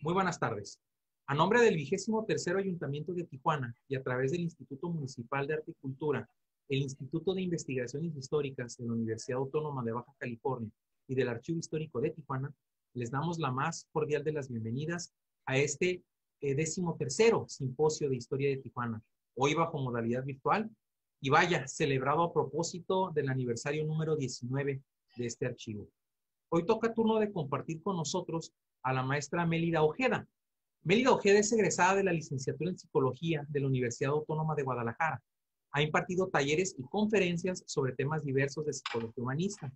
Muy buenas tardes. A nombre del 23º Ayuntamiento de Tijuana y a través del Instituto Municipal de Arte y Cultura, el Instituto de Investigaciones Históricas de la Universidad Autónoma de Baja California y del Archivo Histórico de Tijuana, les damos la más cordial de las bienvenidas a este 13º Simposio de Historia de Tijuana, hoy bajo modalidad virtual y vaya, celebrado a propósito del aniversario número 19 de este archivo. Hoy toca turno de compartir con nosotros a la maestra Mélida Ojeda. Mélida Ojeda es egresada de la licenciatura en Psicología de la Universidad Autónoma de Guadalajara. Ha impartido talleres y conferencias sobre temas diversos de psicología humanista.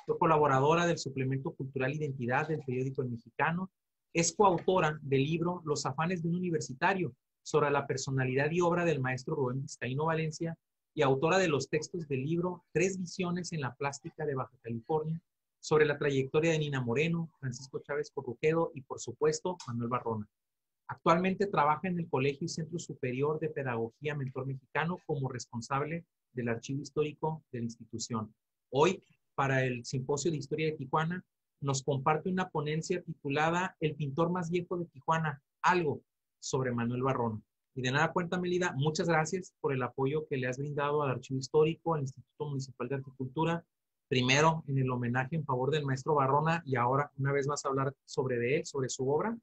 Fue colaboradora del suplemento cultural Identidad del periódico El Mexicano. Es coautora del libro Los afanes de un universitario, sobre la personalidad y obra del maestro Rubén Vizcaíno Valencia, y autora de los textos del libro Tres visiones en la plástica de Baja California, sobre la trayectoria de Nina Moreno, Francisco Chávez Corrujedo y, por supuesto, Manuel Barrona. Actualmente trabaja en el Colegio y Centro Superior de Pedagogía Mentor Mexicano como responsable del archivo histórico de la institución. Hoy, para el Simposio de Historia de Tijuana, nos comparte una ponencia titulada El pintor más viejo de Tijuana, algo sobre Manuel Barrona. Y de nada cuenta, Mélida, muchas gracias por el apoyo que le has brindado al Archivo Histórico, al Instituto Municipal de Arte y Cultura, primero en el homenaje en favor del maestro Barrona y ahora una vez más hablar sobre él, sobre su obra,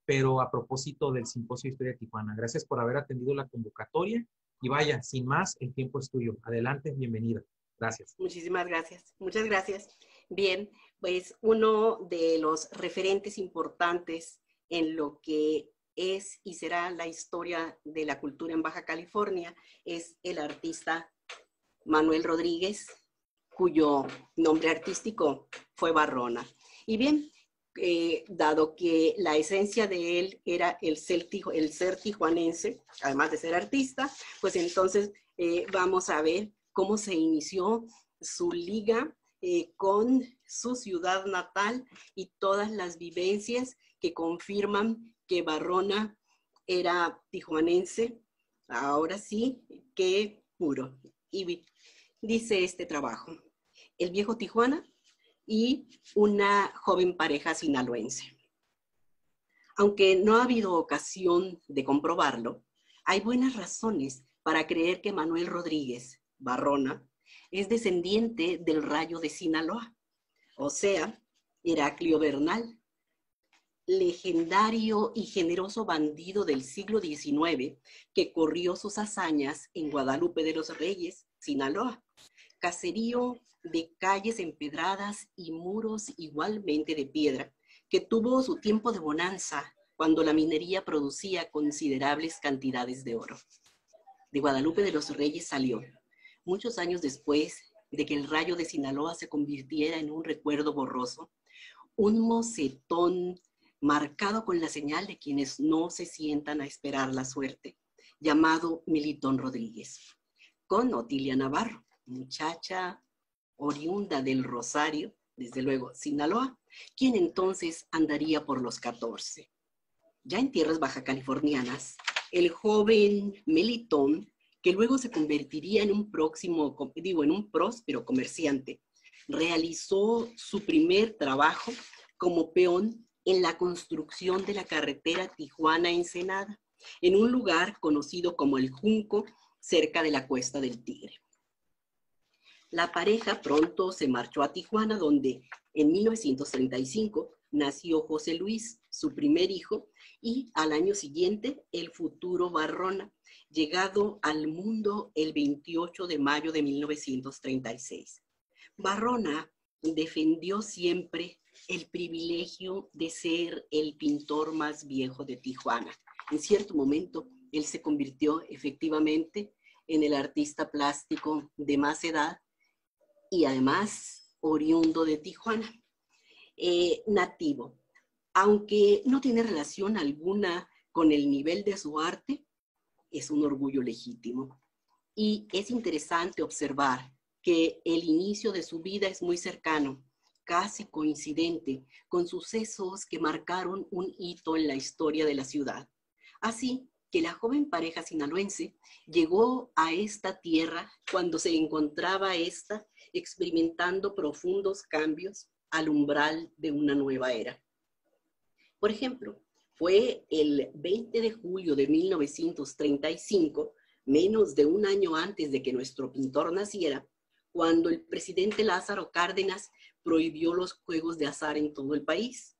pero a propósito del Simposio de Historia de Tijuana. Gracias por haber atendido la convocatoria y vaya, sin más, el tiempo es tuyo. Adelante, bienvenida. Gracias. Muchísimas gracias. Muchas gracias. Bien, pues uno de los referentes importantes en lo que es y será la historia de la cultura en Baja California es el artista Manuel Rodríguez, cuyo nombre artístico fue Barrona. Y bien, dado que la esencia de él era el ser tijuanense, además de ser artista, pues entonces vamos a ver cómo se inició su liga con su ciudad natal y todas las vivencias que confirman que Barrona era tijuanense, ahora sí, que puro. Y dice este trabajo: el viejo Tijuana y una joven pareja sinaloense. Aunque no ha habido ocasión de comprobarlo, hay buenas razones para creer que Manuel Rodríguez Barrona es descendiente del Rayo de Sinaloa, o sea, Heraclio Bernal, legendario y generoso bandido del siglo XIX que corrió sus hazañas en Guadalupe de los Reyes, Sinaloa, caserío de calles empedradas y muros igualmente de piedra, que tuvo su tiempo de bonanza cuando la minería producía considerables cantidades de oro. De Guadalupe de los Reyes salió, muchos años después de que el Rayo de Sinaloa se convirtiera en un recuerdo borroso, un mocetón marcado con la señal de quienes no se sientan a esperar la suerte, llamado Melitón Rodríguez, con Otilia Navarro, muchacha oriunda del Rosario, desde luego Sinaloa, quien entonces andaría por los 14. Ya en tierras baja californianas, el joven Melitón, que luego se convertiría en un próspero comerciante, realizó su primer trabajo como peón en la construcción de la carretera Tijuana-Ensenada, en un lugar conocido como El Junco, cerca de la Cuesta del Tigre. La pareja pronto se marchó a Tijuana, donde en 1935 nació José Luis, su primer hijo, y al año siguiente el futuro Barrona, llegado al mundo el 28 de mayo de 1936. Barrona defendió siempre el privilegio de ser el pintor más viejo de Tijuana. En cierto momento, él se convirtió efectivamente en el artista plástico de más edad y además oriundo de Tijuana, nativo. Aunque no tiene relación alguna con el nivel de su arte, es un orgullo legítimo. Y es interesante observar que el inicio de su vida es muy cercano, casi coincidente, con sucesos que marcaron un hito en la historia de la ciudad. Así que la joven pareja sinaloense llegó a esta tierra cuando se encontraba experimentando profundos cambios al umbral de una nueva era. Por ejemplo, Fue el 20 de julio de 1935, menos de un año antes de que nuestro pintor naciera, cuando el presidente Lázaro Cárdenas prohibió los juegos de azar en todo el país.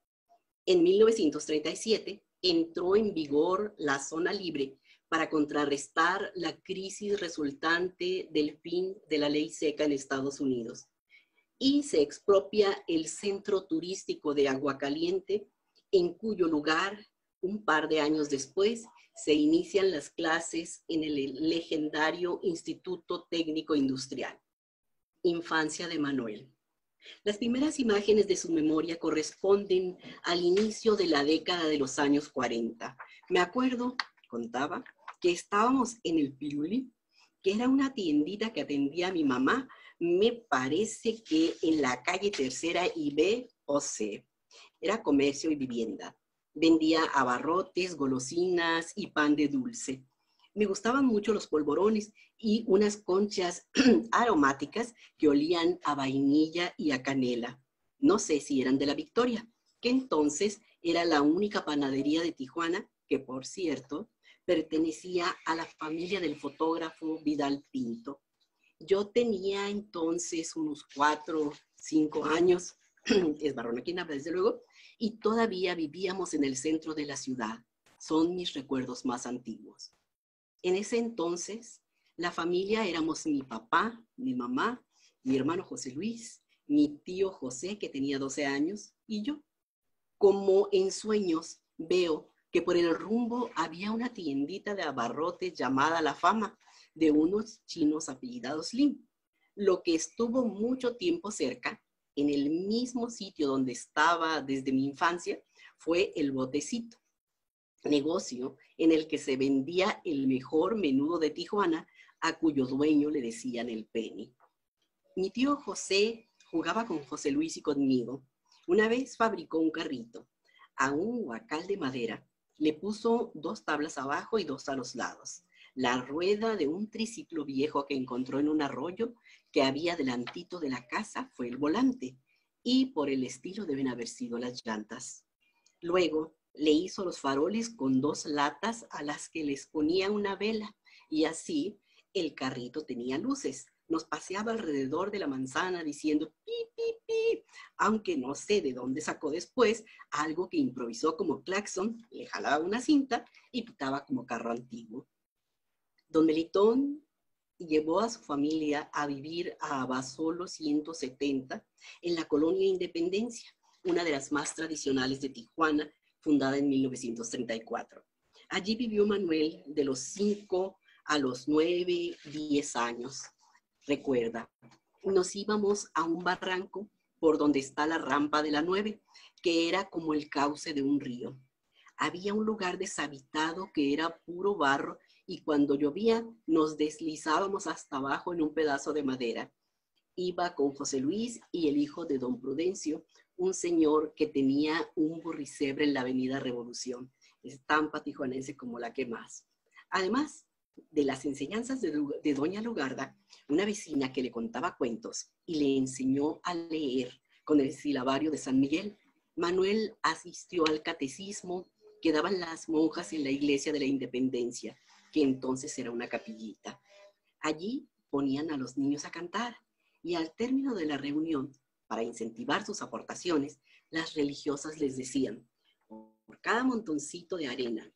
En 1937 entró en vigor la zona libre para contrarrestar la crisis resultante del fin de la ley seca en Estados Unidos. Y se expropia el centro turístico de Aguacaliente, en cuyo lugar, un par de años después, se inician las clases en el legendario Instituto Técnico Industrial. Infancia de Manuel. Las primeras imágenes de su memoria corresponden al inicio de la década de los años 40. Me acuerdo, contaba, que estábamos en el Pirulí, que era una tiendita que atendía a mi mamá, me parece que en la calle Tercera y B o C. Era comercio y vivienda. Vendía abarrotes, golosinas y pan de dulce. Me gustaban mucho los polvorones y unas conchas aromáticas que olían a vainilla y a canela. No sé si eran de la Victoria, que entonces era la única panadería de Tijuana, que por cierto, pertenecía a la familia del fotógrafo Vidal Pinto. Yo tenía entonces unos 4, 5 años, es varón quien habla desde luego, y todavía vivíamos en el centro de la ciudad. Son mis recuerdos más antiguos. En ese entonces, la familia éramos mi papá, mi mamá, mi hermano José Luis, mi tío José, que tenía 12 años, y yo. Como en sueños, veo que por el rumbo había una tiendita de abarrotes llamada La Fama, de unos chinos apellidados Lim, lo que estuvo mucho tiempo cerca, en el mismo sitio donde estaba desde mi infancia, fue el Botecito, negocio en el que se vendía el mejor menudo de Tijuana, a cuyo dueño le decían el Penny. Mi tío José jugaba con José Luis y conmigo. Una vez fabricó un carrito. A un huacal de madera le puso 2 tablas abajo y 2 a los lados. La rueda de un triciclo viejo que encontró en un arroyo que había delantito de la casa fue el volante, y por el estilo deben haber sido las llantas. Luego le hizo los faroles con 2 latas a las que les ponía una vela, y así el carrito tenía luces. Nos paseaba alrededor de la manzana diciendo pi, pi, pi, aunque no sé de dónde sacó después algo que improvisó como claxon, le jalaba una cinta y pitaba como carro antiguo. Don Melitón llevó a su familia a vivir a Abasolo 170 en la colonia Independencia, una de las más tradicionales de Tijuana, fundada en 1934. Allí vivió Manuel de los 5 a los 9, 10 años. Recuerda, nos íbamos a un barranco por donde está la rampa de la 9, que era como el cauce de un río. Había un lugar deshabitado que era puro barro, y cuando llovía nos deslizábamos hasta abajo en un pedazo de madera. Iba con José Luis y el hijo de don Prudencio, un señor que tenía un burricebre en la avenida Revolución, estampa tijuanense como la que más. Además de las enseñanzas de doña Lugarda, una vecina que le contaba cuentos y le enseñó a leer con el silabario de San Miguel, Manuel asistió al catecismo que daban las monjas en la iglesia de la Independencia, que entonces era una capillita. Allí ponían a los niños a cantar, y al término de la reunión, para incentivar sus aportaciones, las religiosas les decían: por cada montoncito de arena,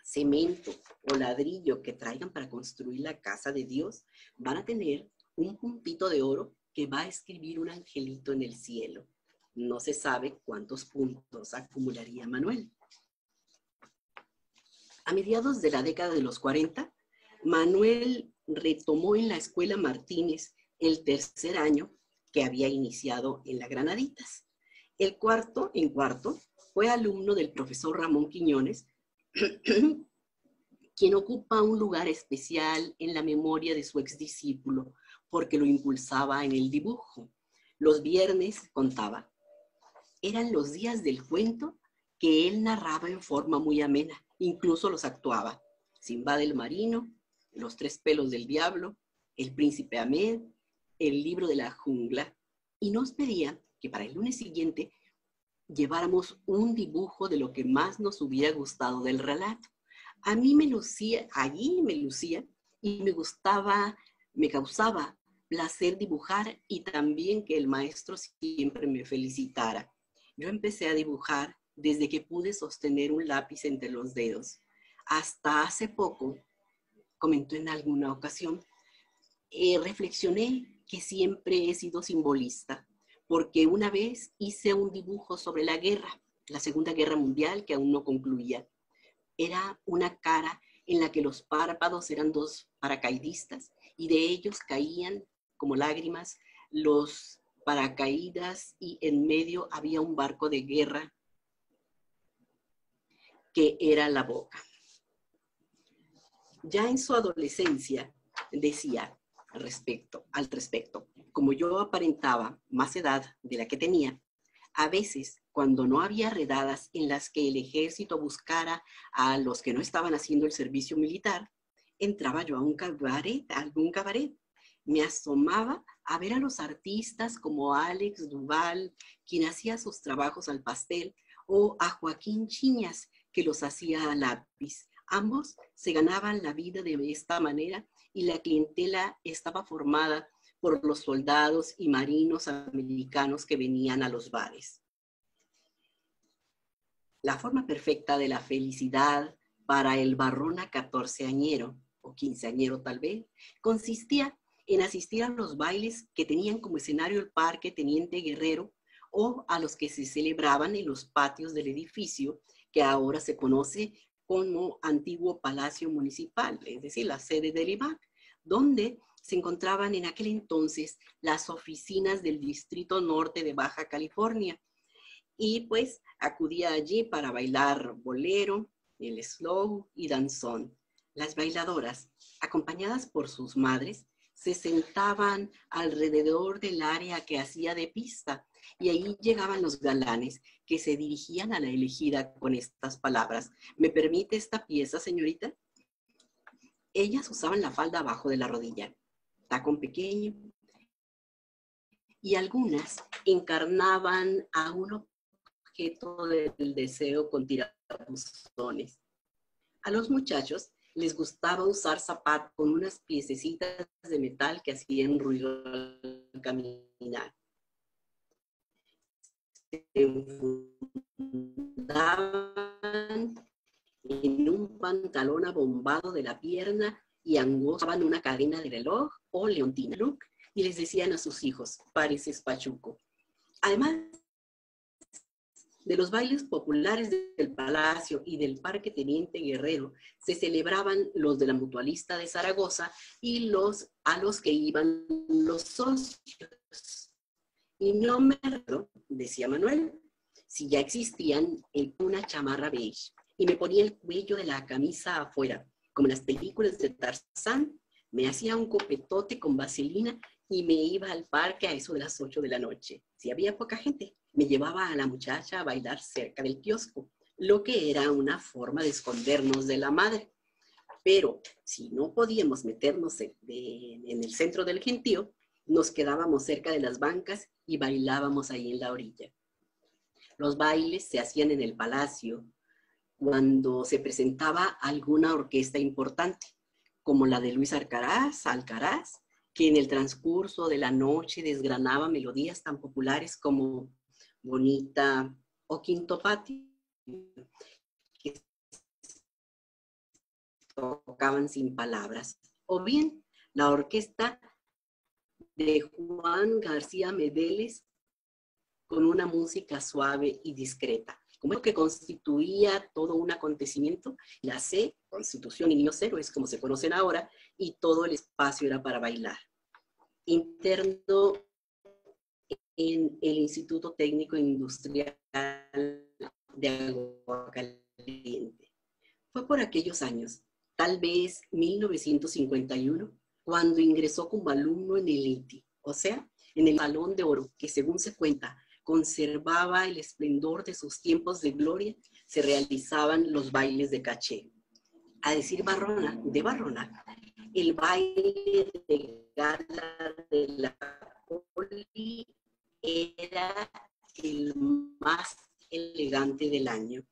cemento o ladrillo que traigan para construir la casa de Dios, van a tener un puntito de oro que va a escribir un angelito en el cielo. No se sabe cuántos puntos acumularía Manuel. A mediados de la década de los 40, Manuel retomó en la Escuela Martínez el 3er año que había iniciado en la Granaditas. En cuarto, fue alumno del profesor Ramón Quiñones, quien ocupa un lugar especial en la memoria de su exdiscípulo, porque lo impulsaba en el dibujo. Los viernes, contaba, eran los días del cuento que él narraba en forma muy amena, incluso los actuaba. Simbad el marino, Los 3 pelos del diablo, El príncipe Ahmed, El libro de la jungla, y nos pedía que para el lunes siguiente lleváramos un dibujo de lo que más nos hubiera gustado del relato. A mí me lucía, allí me lucía y me causaba placer dibujar y también que el maestro siempre me felicitara. Yo empecé a dibujar desde que pude sostener un lápiz entre los dedos. Hasta hace poco, comentó en alguna ocasión, reflexioné que siempre he sido simbolista, porque una vez hice un dibujo sobre la guerra, la Segunda Guerra Mundial, que aún no concluía. Era una cara en la que los párpados eran dos paracaidistas y de ellos caían como lágrimas los paracaídas y en medio había un barco de guerra que era la boca. Ya en su adolescencia decía al respecto, como yo aparentaba más edad de la que tenía, a veces, cuando no había redadas en las que el ejército buscara a los que no estaban haciendo el servicio militar, entraba yo a algún cabaret. Me asomaba a ver a los artistas como Alex Duval, quien hacía sus trabajos al pastel, o a Joaquín Chiñas, que los hacía a lápiz. Ambos se ganaban la vida de esta manera y la clientela estaba formada por los soldados y marinos americanos que venían a los bares. La forma perfecta de la felicidad para el Barrona 14añero o 15añero tal vez, consistía en asistir a los bailes que tenían como escenario el Parque Teniente Guerrero o a los que se celebraban en los patios del edificio que ahora se conoce como Antiguo Palacio Municipal, es decir, la sede del IMAC, donde se encontraban en aquel entonces las oficinas del Distrito Norte de Baja California. Y pues acudía allí para bailar bolero, el slow y danzón. Las bailadoras, acompañadas por sus madres, se sentaban alrededor del área que hacía de pista y ahí llegaban los galanes que se dirigían a la elegida con estas palabras. ¿Me permite esta pieza, señorita? Ellas usaban la falda abajo de la rodilla, tacón pequeño, y algunas encarnaban a un objeto del deseo con tirabuzones. A los muchachos les gustaba usar zapatos con unas piececitas de metal que hacían ruido al caminar. Se enfundaban en un pantalón abombado de la pierna y angostaban una cadena de reloj o leontina look y les decían a sus hijos, pareces pachuco. Además de los bailes populares del Palacio y del Parque Teniente Guerrero, se celebraban los de la Mutualista de Zaragoza y a los que iban los socios. Y no me acuerdo, decía Manuel, si ya existían una chamarra beige y me ponía el cuello de la camisa afuera, como en las películas de Tarzán, me hacía un copetote con vaselina y me iba al parque a eso de las 8 de la noche. Si había poca gente, me llevaba a la muchacha a bailar cerca del kiosco, lo que era una forma de escondernos de la madre. Pero si no podíamos meternos en el centro del gentío, nos quedábamos cerca de las bancas y bailábamos ahí en la orilla. Los bailes se hacían en el palacio cuando se presentaba alguna orquesta importante, como la de Luis Alcaraz, que en el transcurso de la noche desgranaba melodías tan populares como Bonita o Quinto Patio, que tocaban sin palabras. O bien la orquesta de Juan García Medeles con una música suave y discreta, como que constituía todo un acontecimiento. La C, Constitución y Niños Héroes, como se conocen ahora, y todo el espacio era para bailar. Interno en el Instituto Técnico Industrial de Aguascalientes. Fue por aquellos años, tal vez 1951, cuando ingresó como alumno en el ITI, o sea, en el Salón de Oro, que según se cuenta, conservaba el esplendor de sus tiempos de gloria, se realizaban los bailes de caché. A decir de Barrona, el baile de gala de la Poli era el más elegante del año,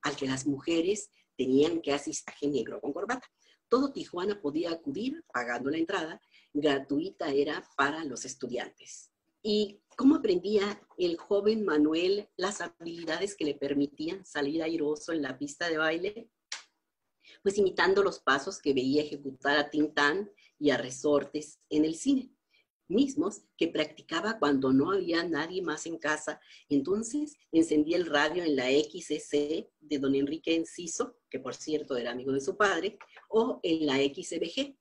al que las mujeres tenían que asistir, traje negro con corbata. Todo Tijuana podía acudir pagando la entrada, gratuita era para los estudiantes. ¿Y cómo aprendía el joven Manuel las habilidades que le permitían salir airoso en la pista de baile? Pues imitando los pasos que veía ejecutar a Tintán y a Resortes en el cine, mismos que practicaba cuando no había nadie más en casa. Entonces encendía el radio en la XCC de don Enrique Enciso, que por cierto era amigo de su padre, o en la XBG,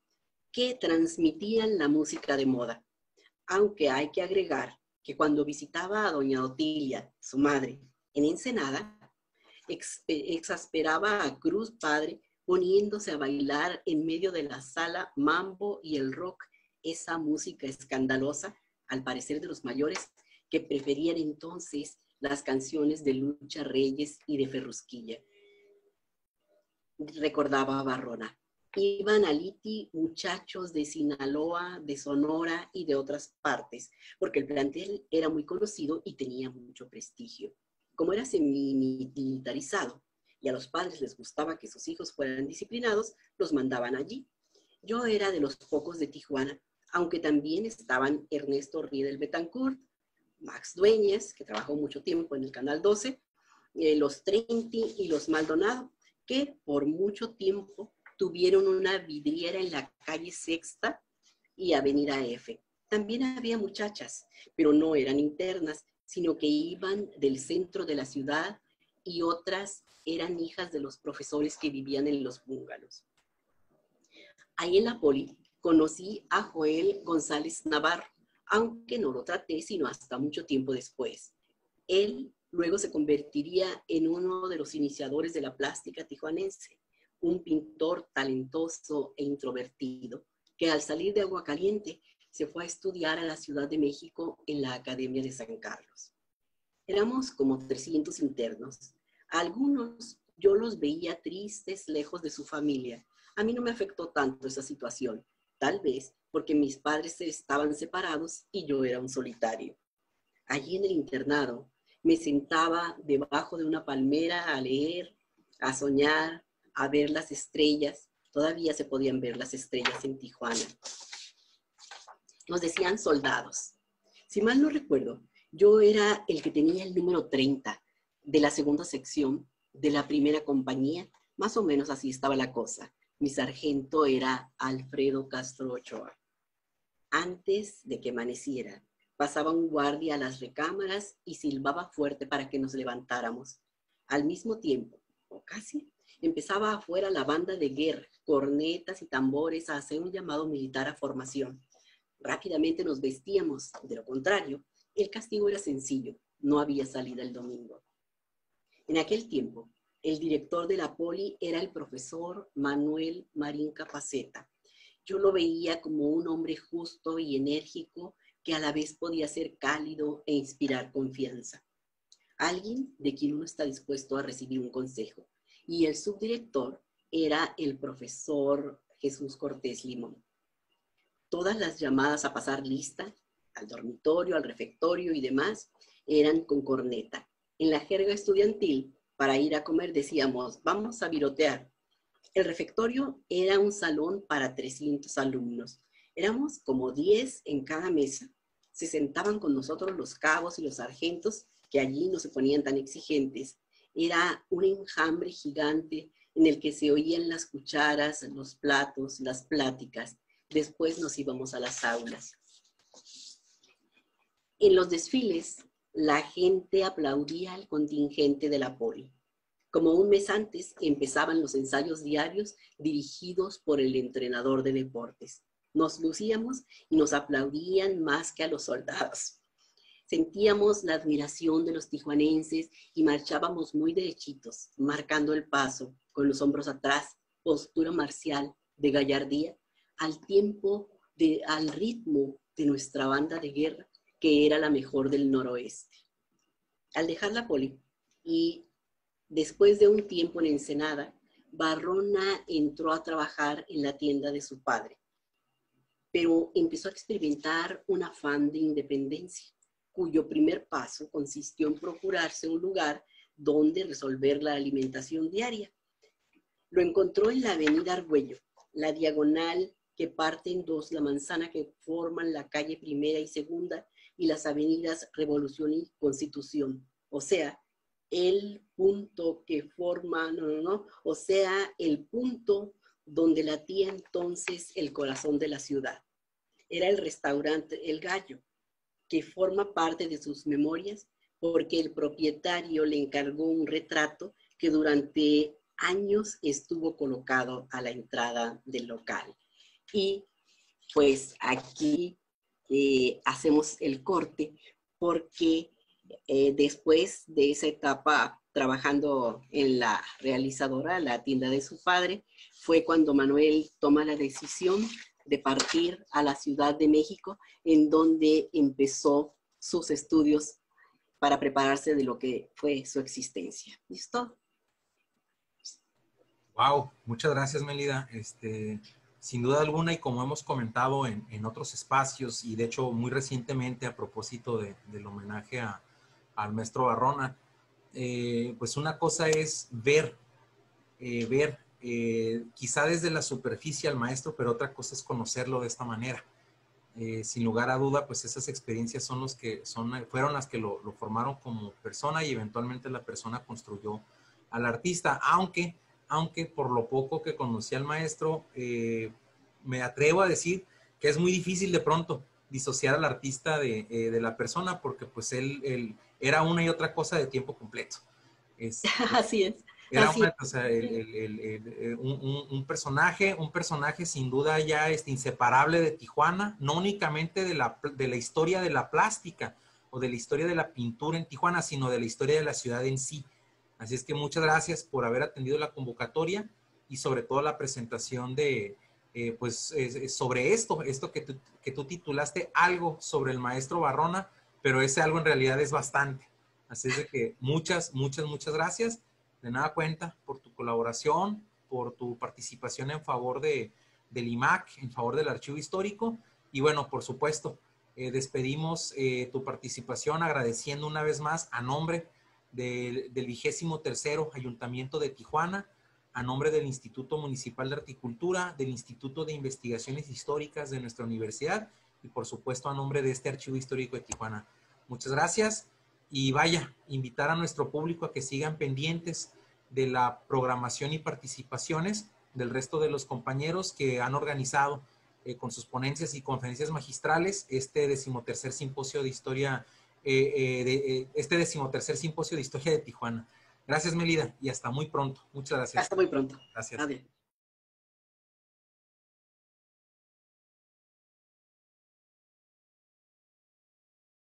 que transmitían la música de moda. Aunque hay que agregar que cuando visitaba a doña Otilia, su madre, en Ensenada, exasperaba a Cruz padre poniéndose a bailar en medio de la sala mambo y el rock, esa música escandalosa, al parecer de los mayores, que preferían entonces las canciones de Lucha Reyes y de Ferrusquilla. Recordaba Barrona. Iban a Liti muchachos de Sinaloa, de Sonora y de otras partes, porque el plantel era muy conocido y tenía mucho prestigio. Como era semi-militarizado y a los padres les gustaba que sus hijos fueran disciplinados, los mandaban allí. Yo era de los pocos de Tijuana, aunque también estaban Ernesto Riedel Betancourt, Max Dueñas, que trabajó mucho tiempo en el Canal 12, los Trenti y los Maldonado, que por mucho tiempo tuvieron una vidriera en la calle Sexta y Avenida F. También había muchachas, pero no eran internas, sino que iban del centro de la ciudad y otras eran hijas de los profesores que vivían en los búngalos. Ahí en la Poli conocí a Joel González Navarro, aunque no lo traté sino hasta mucho tiempo después. Él luego se convertiría en uno de los iniciadores de la plástica tijuanense, un pintor talentoso e introvertido, que al salir de Aguascalientes se fue a estudiar a la Ciudad de México en la Academia de San Carlos. Éramos como 300 internos. A algunos yo los veía tristes, lejos de su familia. A mí no me afectó tanto esa situación, tal vez porque mis padres estaban separados y yo era un solitario. Allí en el internado me sentaba debajo de una palmera a leer, a soñar, a ver las estrellas. Todavía se podían ver las estrellas en Tijuana. Nos decían soldados. Si mal no recuerdo, yo era el que tenía el número 30 de la segunda sección de la primera compañía. Más o menos así estaba la cosa. Mi sargento era Alfredo Castro Ochoa. Antes de que amaneciera, pasaba un guardia a las recámaras y silbaba fuerte para que nos levantáramos. Al mismo tiempo, o casi, empezaba afuera la banda de guerra, cornetas y tambores a hacer un llamado militar a formación. Rápidamente nos vestíamos, de lo contrario, el castigo era sencillo, no había salida el domingo. En aquel tiempo, el director de la Poli era el profesor Manuel Marín Capaceta. Yo lo veía como un hombre justo y enérgico que a la vez podía ser cálido e inspirar confianza. Alguien de quien uno está dispuesto a recibir un consejo. Y el subdirector era el profesor Jesús Cortés Limón. Todas las llamadas a pasar lista, al dormitorio, al refectorio y demás, eran con corneta. En la jerga estudiantil, para ir a comer decíamos, vamos a virotear. El refectorio era un salón para 300 alumnos. Éramos como 10 en cada mesa. Se sentaban con nosotros los cabos y los sargentos, que allí no se ponían tan exigentes. Era un enjambre gigante en el que se oían las cucharas, los platos, las pláticas. Después nos íbamos a las aulas. En los desfiles, la gente aplaudía al contingente de la Poli. Como un mes antes, empezaban los ensayos diarios dirigidos por el entrenador de deportes. Nos lucíamos y nos aplaudían más que a los soldados. Sentíamos la admiración de los tijuanenses y marchábamos muy derechitos, marcando el paso, con los hombros atrás, postura marcial, de gallardía, al ritmo de nuestra banda de guerra, que era la mejor del noroeste. Al dejar la Poli y después de un tiempo en Ensenada, Barrona entró a trabajar en la tienda de su padre, pero empezó a experimentar un afán de independencia, cuyo primer paso consistió en procurarse un lugar dónde resolver la alimentación diaria. Lo encontró en la avenida Argüello, la diagonal que parte en dos, la manzana que forman la calle Primera y Segunda y las avenidas Revolución y Constitución. O sea, el punto que forma, o sea, el punto donde latía entonces el corazón de la ciudad. Era el restaurante El Gallo, que forma parte de sus memorias porque el propietario le encargó un retrato que durante años estuvo colocado a la entrada del local. Y pues aquí hacemos el corte porque después de esa etapa trabajando en la realizadora, la tienda de su padre, fue cuando Manuel toma la decisión de partir a la Ciudad de México, en donde empezó sus estudios para prepararse de lo que fue su existencia. ¿Listo? Wow, muchas gracias, Melida. Sin duda alguna, y como hemos comentado en otros espacios, y de hecho muy recientemente a propósito del homenaje al maestro Barrona, pues una cosa es ver, quizá desde la superficie al maestro, pero otra cosa es conocerlo de esta manera. Sin lugar a duda, pues esas experiencias fueron las que lo formaron como persona, y eventualmente la persona construyó al artista, aunque por lo poco que conocí al maestro, me atrevo a decir que es muy difícil de pronto disociar al artista de la persona, porque pues él era una y otra cosa de tiempo completo. Así es. Era Así o sea, un personaje sin duda ya inseparable de Tijuana, no únicamente de la historia de la plástica o de la historia de la pintura en Tijuana, sino de la historia de la ciudad en sí. Así es que muchas gracias por haber atendido la convocatoria y sobre todo la presentación sobre esto que tú titulaste algo sobre el maestro Barrona, pero ese algo en realidad es bastante. Así es de que muchas gracias. De nada cuenta por tu colaboración, por tu participación en favor del IMAC, en favor del Archivo Histórico. Y bueno, por supuesto, despedimos tu participación agradeciendo una vez más a nombre del 23º Ayuntamiento de Tijuana, a nombre del Instituto Municipal de Horticultura, del Instituto de Investigaciones Históricas de nuestra universidad y por supuesto a nombre de este Archivo Histórico de Tijuana. Muchas gracias. Y vaya, invitar a nuestro público a que sigan pendientes de la programación y participaciones del resto de los compañeros que han organizado con sus ponencias y conferencias magistrales este 13º Simposio de Historia, Simposio de Historia de Tijuana. Gracias, Melida, y hasta muy pronto. Muchas gracias. Hasta muy pronto. Gracias. Adiós.